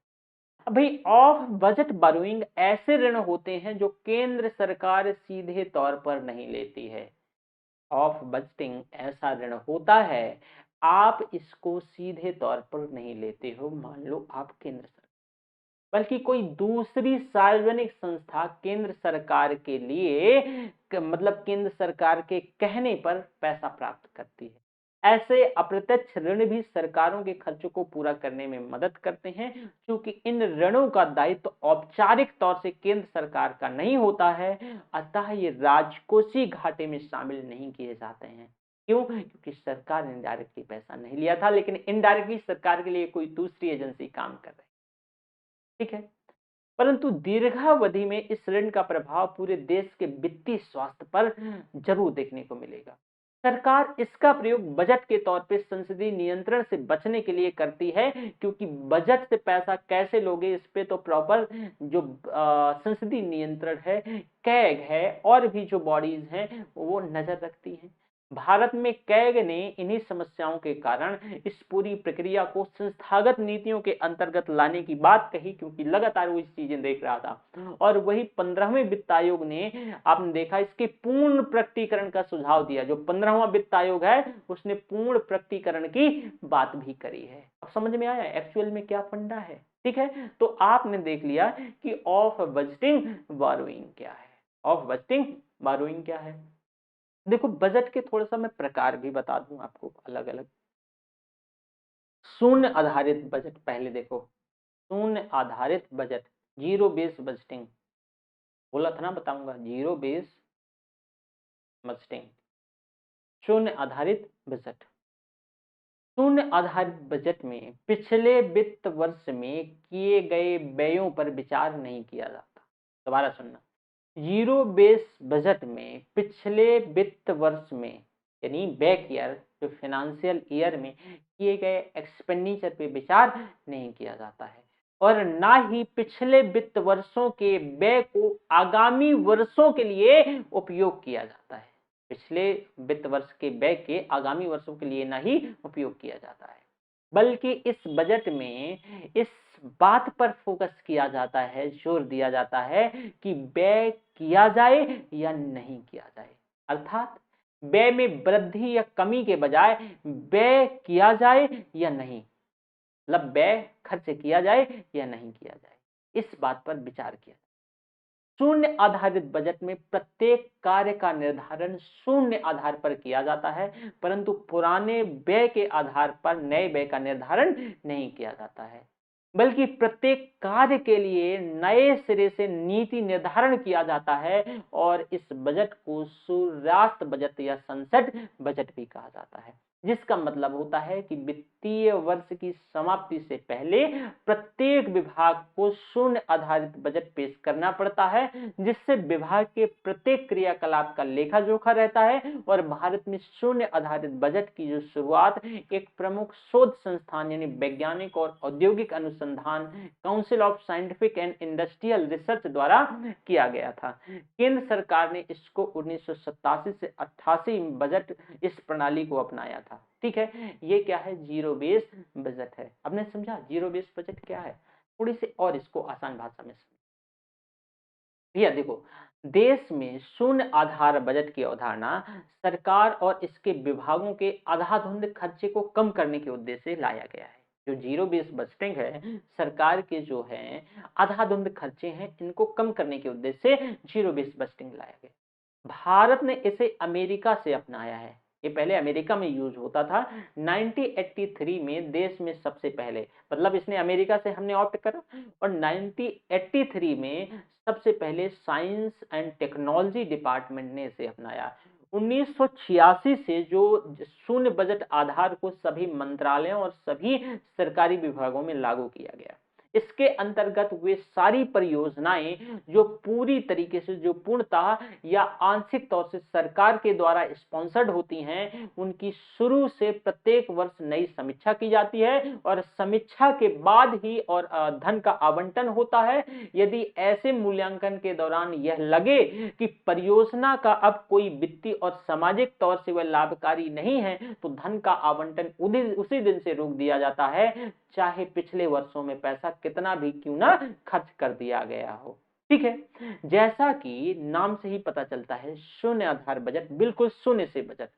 अभी ऑफ बजट बोरोइंग ऐसे ऋण होते हैं जो केंद्र सरकार सीधे तौर पर नहीं लेती है। ऑफ बजटिंग ऐसा ऋण होता है, आप इसको सीधे तौर पर नहीं लेते हो, मान लो आप केंद्र सरकार, बल्कि कोई दूसरी सार्वजनिक संस्था केंद्र सरकार के लिए मतलब केंद्र सरकार के कहने पर पैसा प्राप्त करती है। ऐसे अप्रत्यक्ष ऋण भी सरकारों के खर्चों को पूरा करने में मदद करते हैं, क्योंकि इन ऋणों का दायित्व औपचारिक तौर से केंद्र सरकार का नहीं होता है, अतः ये राजकोषीय घाटे में शामिल नहीं किए जाते हैं। क्यों? क्योंकि सरकार ने डायरेक्टली पैसा नहीं लिया था, लेकिन इनडायरेक्टली सरकार के लिए कोई दूसरी एजेंसी काम कर रही, ठीक है। परंतु दीर्घावधि में इस ऋण का प्रभाव पूरे देश के वित्तीय स्वास्थ्य पर जरूर देखने को मिलेगा। सरकार इसका प्रयोग बजट के तौर पे संसदीय नियंत्रण से बचने के लिए करती है, क्योंकि बजट से पैसा कैसे लोगे इस पे तो प्रॉपर जो संसदीय नियंत्रण है, कैग है और भी जो बॉडीज हैं वो नजर रखती हैं। भारत में कैग ने इन्हीं समस्याओं के कारण इस पूरी प्रक्रिया को संस्थागत नीतियों के अंतर्गत लाने की बात कही, क्योंकि लगातार वो इस चीजें देख रहा था। और वही 15वें वित्त आयोग ने आपने देखा इसके पूर्ण प्रकटीकरण का सुझाव दिया। जो 15वां वित्त आयोग है उसने पूर्ण प्रकटीकरण की बात भी करी है। अब समझ में आया एक्चुअल में क्या फंडा है, ठीक है। तो आपने देख लिया कि ऑफ बजटिंग बोरोइंग क्या है, ऑफ बजटिंग बोरोइंग क्या है। देखो बजट के थोड़ा सा मैं प्रकार भी बता दूं आपको अलग अलग। शून्य आधारित बजट, पहले देखो शून्य आधारित बजट, जीरो बेस बजटिंग, बोला था ना बताऊंगा, जीरो बेस बजटिंग, शून्य आधारित बजट। शून्य आधारित बजट में पिछले वित्त वर्ष में किए गए व्ययों पर विचार नहीं किया जाता। दोबारा सुनना, जीरो बेस बजट में पिछले वित्त वर्ष में यानी बैक ईयर जो फाइनेंशियल ईयर में किए गए एक्सपेंडिचर पे विचार नहीं किया जाता है, और ना ही पिछले वित्त वर्षों के व्यय को आगामी वर्षों के लिए उपयोग किया जाता है। पिछले वित्त वर्ष के व्यय के आगामी वर्षों के लिए ना ही उपयोग किया जाता है, बल्कि इस बजट में इस बात पर फोकस किया जाता है, जोर दिया जाता है कि व्यय किया जाए या नहीं किया जाए। अर्थात व्यय में वृद्धि या कमी के बजाय व्यय किया जाए या नहीं, मतलब व्यय खर्च किया जाए या नहीं किया जाए, इस बात पर विचार किया। शून्य आधारित बजट में प्रत्येक कार्य का निर्धारण शून्य आधार पर किया जाता है, परंतु पुराने व्यय के आधार पर नए व्यय का निर्धारण नहीं किया जाता है, बल्कि प्रत्येक कार्य के लिए नए सिरे से नीति निर्धारण किया जाता है। और इस बजट को सूर्यास्त बजट या सनसेट बजट भी कहा जाता है, जिसका मतलब होता है कि वित्तीय वर्ष की समाप्ति से पहले प्रत्येक विभाग को शून्य आधारित बजट पेश करना पड़ता है, जिससे विभाग के प्रत्येक क्रियाकलाप का लेखा जोखा रहता है। और भारत में शून्य आधारित बजट की जो शुरुआत एक प्रमुख शोध संस्थान यानी वैज्ञानिक और औद्योगिक अनुसंधान council of scientific and industrial research द्वारा किया गया था। केंद्र सरकार ने इसको 1987 से 88 बजट इस प्रणाली को अपनाया था, ठीक है। ये क्या है, जीरो बेस बजट है। आपने समझा जीरो बेस बजट क्या है, थोड़ी सी और इसको आसान भाषा में भैया देखो, देश में शून्य आधार बजट की अवधारणा सरकार और इसके विभागों के आधाधुंध खर्चे को कम करने के उद्देश्य से लाया गया है। जो जीरो बेस बजटिंग है, सरकार के जो है आधाधुंध खर्चे हैं इनको कम करने के उद्देश्य से जीरो बेस बजटिंग लाया गया। भारत ने इसे अमेरिका से अपनाया है। ये पहले अमेरिका में यूज होता था, 1983 में देश में सबसे पहले, मतलब इसने अमेरिका से हमने ऑप्ट करा, और 1983 में सबसे पहले साइंस एंड टेक्नोलॉजी डिपार्टमेंट ने इसे अपनाया। 1986 से जो शून्य बजट आधार को सभी मंत्रालयों और सभी सरकारी विभागों में लागू किया गया। इसके अंतर्गत वे सारी परियोजनाएं जो पूरी तरीके से, जो पूर्णतः या आंशिक तौर से सरकार के द्वारा स्पॉन्सर्ड होती हैं, उनकी शुरू से प्रत्येक वर्ष नई समीक्षा की जाती है और समीक्षा के बाद ही और धन का आवंटन होता है। यदि ऐसे मूल्यांकन के दौरान यह लगे कि परियोजना का अब कोई वित्तीय और सामाजिक तौर से वह लाभकारी नहीं है, तो धन का आवंटन उसी दिन से रोक दिया जाता है, चाहे पिछले वर्षों में पैसा कितना भी क्यों ना खर्च कर दिया गया हो। ठीक है, जैसा कि नाम से ही पता चलता है, शून्य आधार बजट बिल्कुल शून्य से बजट,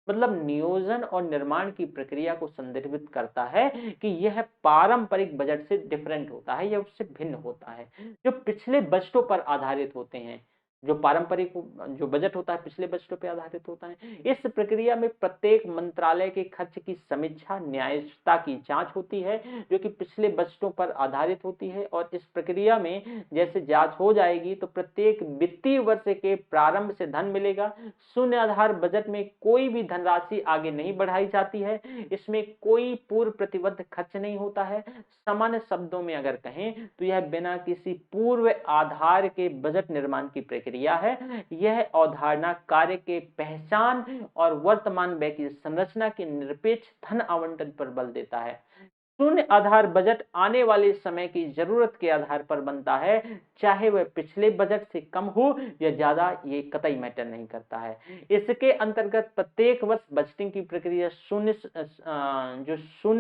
मतलब नियोजन और निर्माण की प्रक्रिया को संदर्भित करता है कि यह पारंपरिक बजट से डिफरेंट होता है या उससे भिन्न होता है, जो पिछले बजटों पर आधारित होते हैं। जो पारंपरिक जो बजट होता है पिछले बजटों पर आधारित होता है। इस प्रक्रिया में प्रत्येक मंत्रालय के खर्च की समीक्षा, न्यायिकता की जांच होती है, जो कि पिछले बजटों पर आधारित होती है। और इस प्रक्रिया में जैसे जांच हो जाएगी तो प्रत्येक वित्तीय वर्ष के प्रारंभ से धन मिलेगा। शून्य आधार बजट में कोई भी धनराशि आगे नहीं बढ़ाई जाती है, इसमें कोई पूर्व प्रतिबद्ध खर्च नहीं होता है। सामान्य शब्दों में अगर कहें तो यह बिना किसी पूर्व आधार के बजट निर्माण की प्रक्रिया है। यह अवधारणा कार्य के पहचान और वर्तमान व्यय की संरचना के निरपेक्ष धन आवंटन पर बल देता है। शून्य आधार बजट आने वाले समय की जरूरत के आधार पर बनता है, चाहे वह पिछले बजट से कम हो या ज्यादा, ये कतई मैटर नहीं करता है। इसके अंतर्गत प्रत्येक वर्ष बजटिंग की प्रक्रिया शून्य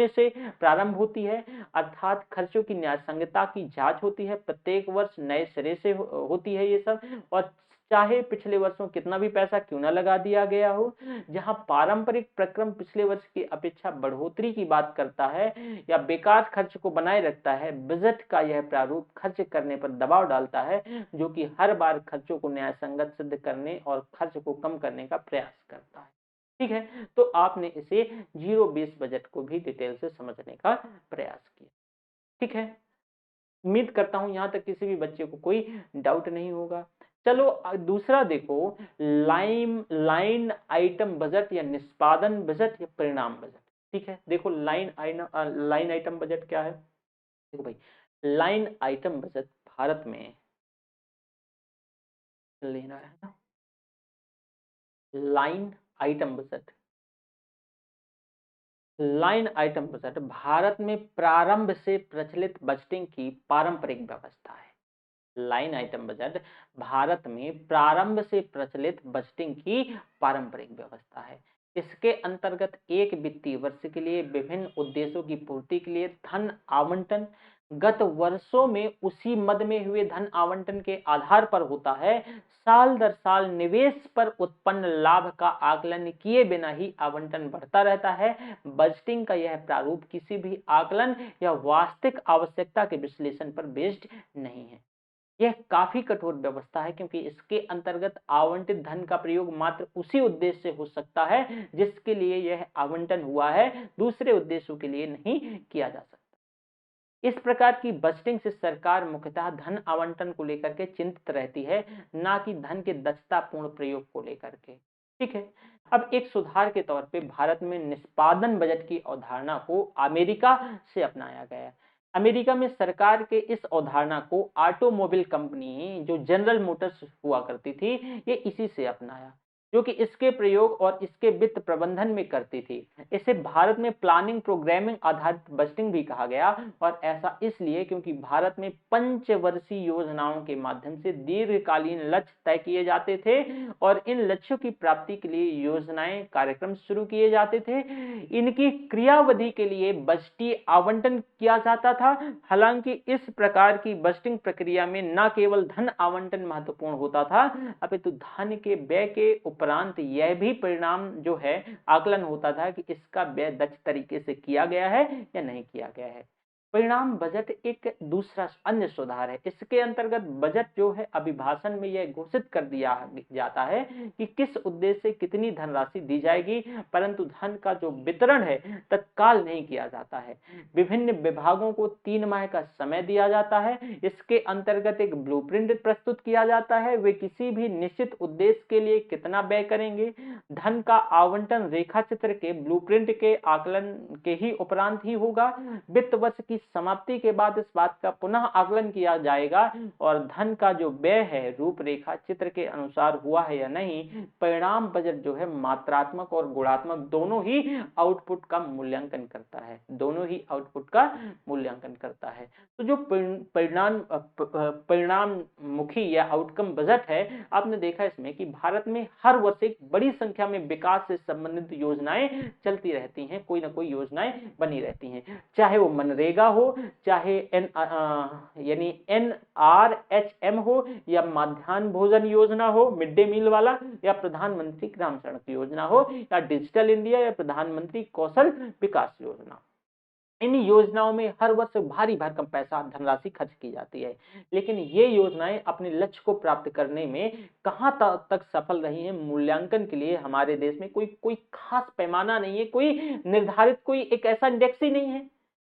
से प्रारंभ होती है, अर्थात खर्चों की न्यायसंगतता की जांच होती है। प्रत्येक वर्ष नए सिरे से होती है ये सब, और चाहे पिछले वर्षों कितना भी पैसा क्यों ना लगा दिया गया हो। जहां पारंपरिक प्रक्रम पिछले वर्ष की अपेक्षा बढ़ोतरी की बात करता है या बेकार खर्च को बनाए रखता है, बजट का यह प्रारूप खर्च करने पर दबाव डालता है, जो कि हर बार खर्चों को न्यायसंगत सिद्ध करने और खर्च को कम करने का प्रयास करता है। ठीक है, तो आपने इसे जीरो बेस बजट को भी डिटेल से समझने का प्रयास किया। ठीक है, उम्मीद करता हूं यहां तक किसी भी बच्चे को कोई डाउट नहीं होगा। चलो दूसरा देखो, लाइन आइटम बजट या निष्पादन बजट या परिणाम बजट। ठीक है, देखो लाइन आइटम बजट क्या है। देखो भाई, लाइन आइटम बजट भारत में लेना है ना, line item budget, line item budget Bharat में प्रारंभ से प्रचलित बजटिंग की पारंपरिक व्यवस्था है। लाइन आइटम बजट भारत में प्रारंभ से प्रचलित बजटिंग की पारंपरिक व्यवस्था है। इसके अंतर्गत एक वित्तीय वर्ष के लिए विभिन्न उद्देश्यों की पूर्ति के लिए धन आवंटन गत वर्षों में उसी मद में हुए धन आवंटन के आधार पर होता है। साल दर साल निवेश पर उत्पन्न लाभ का आकलन किए बिना ही आवंटन बढ़ता रहता है। बजटिंग का यह प्रारूप किसी भी आकलन या वास्तविक आवश्यकता के विश्लेषण पर बेस्ड नहीं है। यह काफी कठोर व्यवस्था है, क्योंकि इसके अंतर्गत आवंटित धन का प्रयोग मात्र उसी उद्देश्य से हो सकता है जिसके लिए यह आवंटन हुआ है, दूसरे उद्देश्यों के लिए नहीं किया जा सकता। इस प्रकार की बजटिंग से सरकार मुख्यतः धन आवंटन को लेकर के चिंतित रहती है, ना कि धन के दक्षतापूर्ण प्रयोग को लेकर के। ठीक है, अब एक सुधार के तौर पे भारत में निष्पादन बजट की अवधारणा को अमेरिका से अपनाया गया है। अमेरिका में सरकार के इस अवधारणा को ऑटोमोबाइल कंपनी जो जनरल मोटर्स हुआ करती थी, ये इसी से अपनाया, जो कि इसके प्रयोग और इसके वित्त प्रबंधन में करती थी। इसे भारत में प्लानिंग प्रोग्रामिंग आधारित बजटिंग भी कहा गया, और ऐसा इसलिए क्योंकि भारत में पंचवर्षीय योजनाओं के माध्यम से दीर्घकालीन लक्ष्य तय किए जाते थे और इन लक्ष्यों की प्राप्ति के लिए योजनाएं कार्यक्रम शुरू किए जाते थे। इनकी क्रियावधि के लिए बजटीय आवंटन किया जाता था। हालांकि इस प्रकार की बजटिंग प्रक्रिया में न केवल धन आवंटन महत्वपूर्ण होता था, अपितु धन के व्यय के उपरांत यह भी परिणाम जो है आकलन होता था कि इसका व्यय दक्ष तरीके से किया गया है या नहीं किया गया है। परिणाम बजट एक दूसरा अन्य सुधार है। इसके अंतर्गत बजट जो है अभिभाषण में यह घोषित कर दिया जाता है कि किस उद्देश्य से कितनी धनराशि दी जाएगी, परंतु धन का जो वितरण है तत्काल नहीं किया जाता है। विभिन्न विभागों को 3 माह का समय दिया जाता है। इसके अंतर्गत एक ब्लूप्रिंट प्रस्तुत किया जाता है, वे किसी भी निश्चित उद्देश्य के लिए कितना व्यय करेंगे। धन का आवंटन रेखा चित्र के ब्लूप्रिंट के आकलन के ही उपरांत ही होगा। वित्त वर्ष की समाप्ति के बाद इस बात का पुनः आकलन किया जाएगा और धन का जो व्यय है रूपरेखा चित्र के अनुसार हुआ है या नहीं। परिणाम बजट जो है मात्रात्मक और गुणात्मक दोनों ही आउटपुट का मूल्यांकन करता है, दोनों ही आउटपुट का मूल्यांकन करता है। तो जो परिणाम मुखी या आउटकम बजट है, आपने देखा इसमें कि भारत में हर वर्ष एक बड़ी संख्या में विकास से संबंधित योजनाएं चलती रहती हैं, कोई ना कोई योजनाएं बनी रहती हैं, चाहे वो मनरेगा हो, चाहे यानी NRHM हो, या मध्याह्न भोजन योजना हो, मिड डे मील वाला, या प्रधानमंत्री ग्राम सड़क योजना हो, या डिजिटल इंडिया, या प्रधानमंत्री कौशल विकास योजना। इन योजनाओं में हर वर्ष भारी भरकम पैसा धनराशि खर्च की जाती है, लेकिन ये योजनाएं अपने लक्ष्य को प्राप्त करने में कहां तक सफल रही हैं, मूल्यांकन के लिए हमारे देश में कोई खास पैमाना नहीं है, कोई निर्धारित कोई एक ऐसा इंडेक्स ही नहीं है।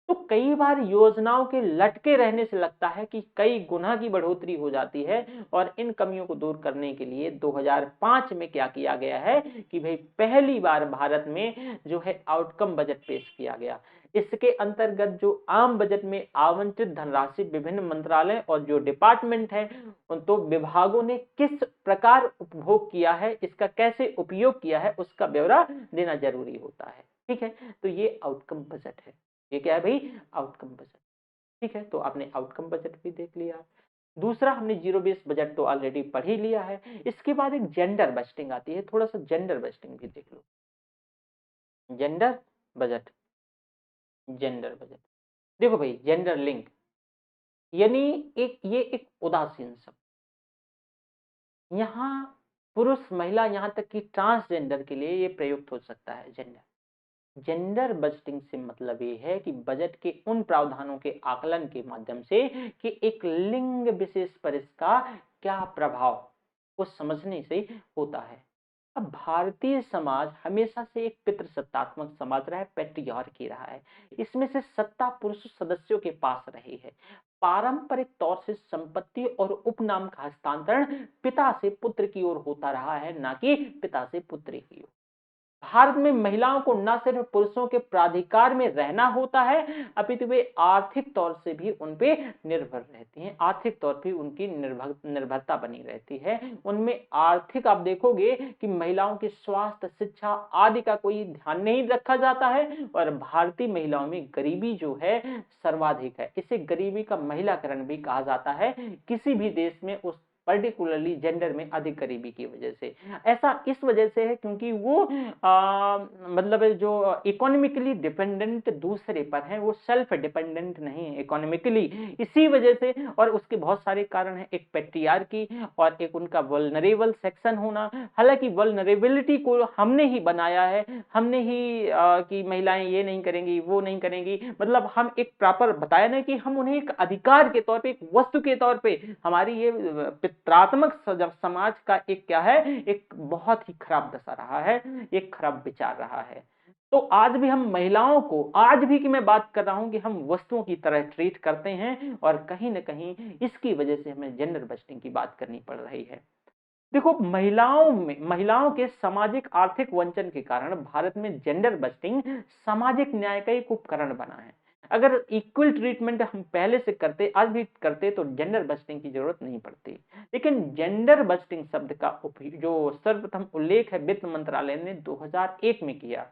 तो कई बार योजनाओं के लटके रहने से लगता है कि कई गुना की बढ़ोतरी हो जाती है, और इन कमियों को दूर करने के लिए 2005 में क्या किया गया है कि भाई पहली बार भारत में जो है आउटकम बजट पेश किया गया। इसके अंतर्गत जो आम बजट में आवंटित धनराशि विभिन्न मंत्रालय और जो डिपार्टमेंट है उन तो विभागों ने किस प्रकार उपभोग किया है, इसका कैसे उपयोग किया है, उसका ब्यौरा देना जरूरी होता है। ठीक है, तो ये आउटकम बजट है। ये क्या है भाई? Outcome budget. ठीक है, तो आपने आउटकम बजट भी देख लिया। दूसरा, हमने जीरो बेस्ड बजट तो ऑलरेडी पढ़ ही लिया है। इसके बाद एक जेंडर बजटिंग आती है, थोड़ा सा जेंडर बजटिंग भी देख लो। जेंडर बजट, जेंडर बजट देखो भाई, जेंडर लिंक यानी ये एक उदासीन शब्द, यहाँ पुरुष महिला यहाँ तक कि ट्रांसजेंडर के लिए ये प्रयुक्त हो सकता है। जेंडर बजटिंग से मतलब ये है कि बजट के उन प्रावधानों के आकलन के माध्यम से कि एक लिंग विशेष पर इसका क्या प्रभाव, को समझने से होता है। अब भारतीय समाज हमेशा से एक पितृसत्तात्मक समाज रहा है, पैट्रियार्की रहा है। इसमें से सत्ता पुरुष सदस्यों के पास रही है। पारंपरिक तौर से संपत्ति और उपनाम का हस्तांतरण पिता से पुत्र की ओर होता रहा है, ना कि पिता से पुत्र की ओर। भारत में महिलाओं को न सिर्फ पुरुषों के प्राधिकार में रहना होता है, अपितु वे आर्थिक तौर से भी उन पे निर्भर रहती हैं, आर्थिक तौर पे उनकी निर्भरता बनी रहती है। उनमें आर्थिक, आप देखोगे कि महिलाओं के स्वास्थ्य, शिक्षा आदि का कोई ध्यान नहीं रखा जाता है, और भारतीय महिलाओं में गरीबी जो है सर्वाधिक है। इसे गरीबी का महिलाकरण भी कहा जाता है, किसी भी देश में उस पर्टिकुलरली जेंडर में अधिक गरीबी की वजह से। ऐसा इस वजह से है क्योंकि वो मतलब जो इकोनॉमिकली डिपेंडेंट दूसरे पर है, वो सेल्फ डिपेंडेंट नहीं है इकोनॉमिकली, इसी वजह से। और उसके बहुत सारे कारण हैं, एक पैट्रियार्की और एक उनका वल्नरेबल सेक्शन होना। हालांकि वल्नरेबिलिटी को हमने ही बनाया है, हमने ही कि महिलाएं ये नहीं करेंगी, वो नहीं करेंगी, मतलब हम एक प्रॉपर बताया ना कि हम उन्हें एक अधिकार के तौर पे, एक वस्तु के तौर पे, हमारी ये पित्रात्मक समाज का एक क्या है, एक बहुत ही खराब दशा रहा है, एक खराब विचार रहा है। तो आज भी हम महिलाओं को, आज भी की मैं बात कर रहा हूं कि हम वस्तुओं की तरह ट्रीट करते हैं, और कहीं ना कहीं इसकी वजह से हमें जेंडर बस्टिंग की बात करनी पड़ रही है। देखो, महिलाओं के सामाजिक आर्थिक वंचन के कारण भारत में जेंडर बस्टिंग सामाजिक न्याय का एक उपकरण बना है। अगर इक्वल ट्रीटमेंट हम पहले से करते, आज भी करते, तो जेंडर बस्टिंग की जरूरत नहीं पड़ती। लेकिन जेंडर बस्टिंग शब्द का जो सर्वप्रथम उल्लेख है वित्त मंत्रालय ने 2001 में किया।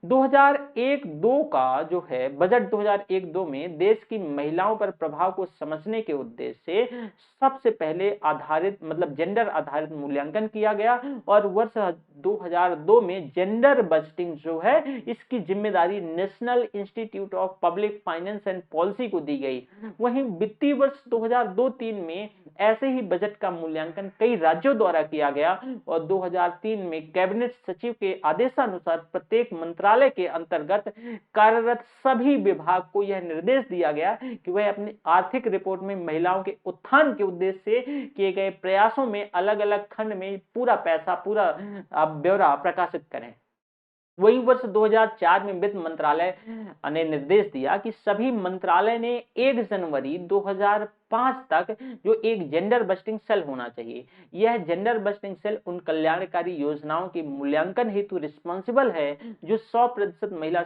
2001-2 का जो है बजट 2001-2 में देश की महिलाओं पर प्रभाव को समझने के उद्देश्य से सबसे पहले आधारित, मतलब जेंडर आधारित मूल्यांकन किया गया, और वर्ष 2002 में जेंडर बजटिंग जो है इसकी जिम्मेदारी national institute of public finance and policy को दी गई। वहीं वित्तीय वर्ष 2002-3 में ऐसे ही बजट का मूल्यांकन कई राज्यों द्वारा किया गया, और 2003 में कैबिनेट सचिव के आदेशानुसार प्रत्येक मंत्रालय के अंतर्गत कार्यरत सभी विभाग को यह निर्देश दिया गया कि वह अपनी आर्थिक रिपोर्ट में महिलाओं के उत्थान के उद्देश्य से किए गए प्रयासों में अलग अलग खंड में पूरा पैसा, पूरा ब्यौरा प्रकाशित करें। वही वर्ष 2004 में वित्त मंत्रालय ने निर्देश दिया कि सभी मंत्रालय ने 1 जनवरी 2005 तक जो एक जेंडर बस्टिंग सेल होना चाहिए। यह जेंडर बस्टिंग सेल उन कल्याणकारी योजनाओं के मूल्यांकन हेतु रिस्पॉन्सिबल है जो 100% महिला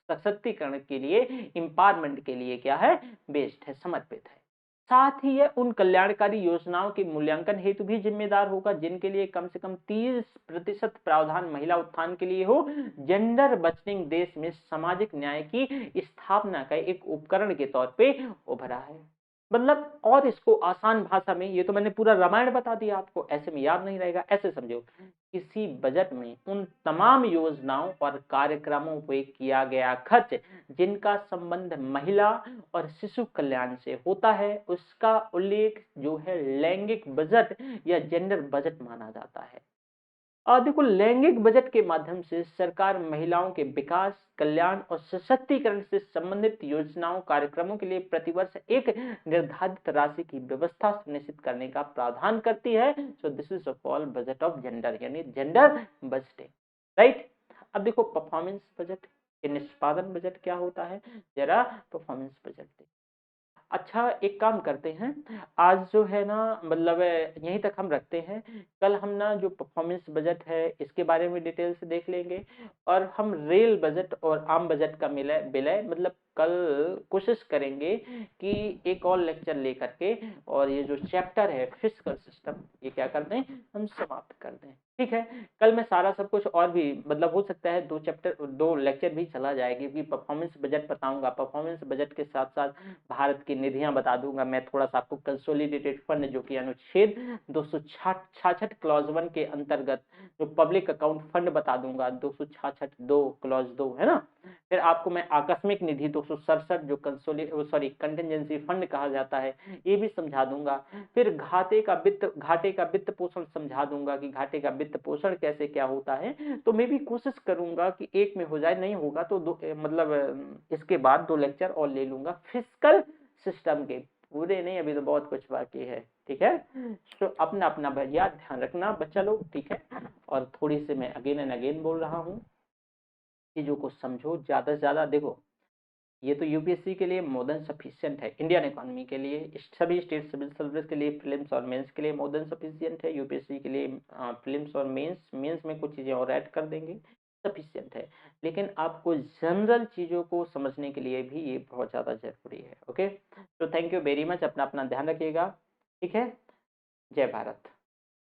सशक्तिकरण के लिए, एम्पावरमेंट के लिए क्या है, बेस्ड है, समर्पित है। साथ ही यह उन कल्याणकारी योजनाओं के मूल्यांकन हेतु भी जिम्मेदार होगा जिनके लिए कम से कम 30% प्रावधान महिला उत्थान के लिए हो। जेंडर बजटिंग देश में सामाजिक न्याय की स्थापना का एक उपकरण के तौर पे उभरा है। मतलब और इसको आसान भाषा में, ये तो मैंने पूरा रामायण बता दिया आपको, ऐसे में याद नहीं रहेगा, ऐसे समझो, किसी बजट में उन तमाम योजनाओं और कार्यक्रमों पे किया गया खर्च जिनका संबंध महिला और शिशु कल्याण से होता है, उसका उल्लेख जो है लैंगिक बजट या जेंडर बजट माना जाता है। और देखो, लैंगिक बजट के माध्यम से सरकार महिलाओं के विकास, कल्याण और सशक्तिकरण से संबंधित योजनाओं, कार्यक्रमों के लिए प्रतिवर्ष एक निर्धारित राशि की व्यवस्था सुनिश्चित करने का प्रावधान करती है। So this is called budget of gender, यानी जेंडर बजटिंग, राइट। अब देखो परफॉर्मेंस बजट, निष्पादन बजट क्या होता है, जरा परफॉर्मेंस बजट। अच्छा, एक काम करते हैं, आज जो है ना, मतलब यहीं तक हम रखते हैं। कल हम ना जो परफॉर्मेंस बजट है इसके बारे में डिटेल से देख लेंगे, और हम रेल बजट और आम बजट का मिलय विलय, मतलब कल कोशिश करेंगे कि एक और लेक्चर लेकर के, और ये जो चैप्टर है फिस्कल सिस्टम, ये क्या कर दें, हम समाप्त कर दें। ठीक है, कल मैं सारा सब कुछ और भी, मतलब हो सकता है 2 लेक्चर भी चला जाएगी, क्योंकि परफॉर्मेंस बजट बताऊंगा, परफॉर्मेंस बजट के साथ साथ भारत की निधियां बता दूंगा मैं, थोड़ा सा आपको कंसोलिडेटेड फंड जो कि अनुच्छेद 266 क्लॉज 1 के अंतर्गत जो पब्लिक अकाउंट फंड बता दूंगा, 266 2 क्लॉज 2 है ना। फिर आपको मैं आकस्मिक निधि 267 जो कंटिजेंसी फंड कहा जाता है, ये भी समझा दूंगा। फिर घाटे का वित्त पोषण समझा दूंगा कि घाटे का वित्त पोषण कैसे क्या होता है। तो मैं भी कोशिश करूंगा कि एक में हो जाए, नहीं होगा तो मतलब इसके बाद 2 लेक्चर और ले लूंगा फिस्कल सिस्टम के, पूरे नहीं, अभी तो बहुत कुछ बाकी है। ठीक है, तो अपना अपना भैया ध्यान रखना बच्चा लोग, ठीक है। और थोड़ी सी मैं अगेन एंड अगेन बोल रहा हूँ, चीजों को समझो ज्यादा से ज्यादा। देखो, ये तो यूपीएससी के लिए मोर देन सफिशियंट है, इंडियन इकोनॉमी के लिए, सभी स्टेट सिविल सर्विस के लिए, प्रीलिम्स और मेंस के लिए मोर देन सफिशियंट है। यूपीएससी के लिए प्रीलिम्स और मेंस में कुछ चीजें और ऐड कर देंगे, सफिशियंट है। लेकिन आपको जनरल चीजों को समझने के लिए भी ये बहुत ज्यादा जरूरी है। ओके, तो थैंक यू वेरी मच, अपना अपना ध्यान रखिएगा, ठीक है। जय भारत।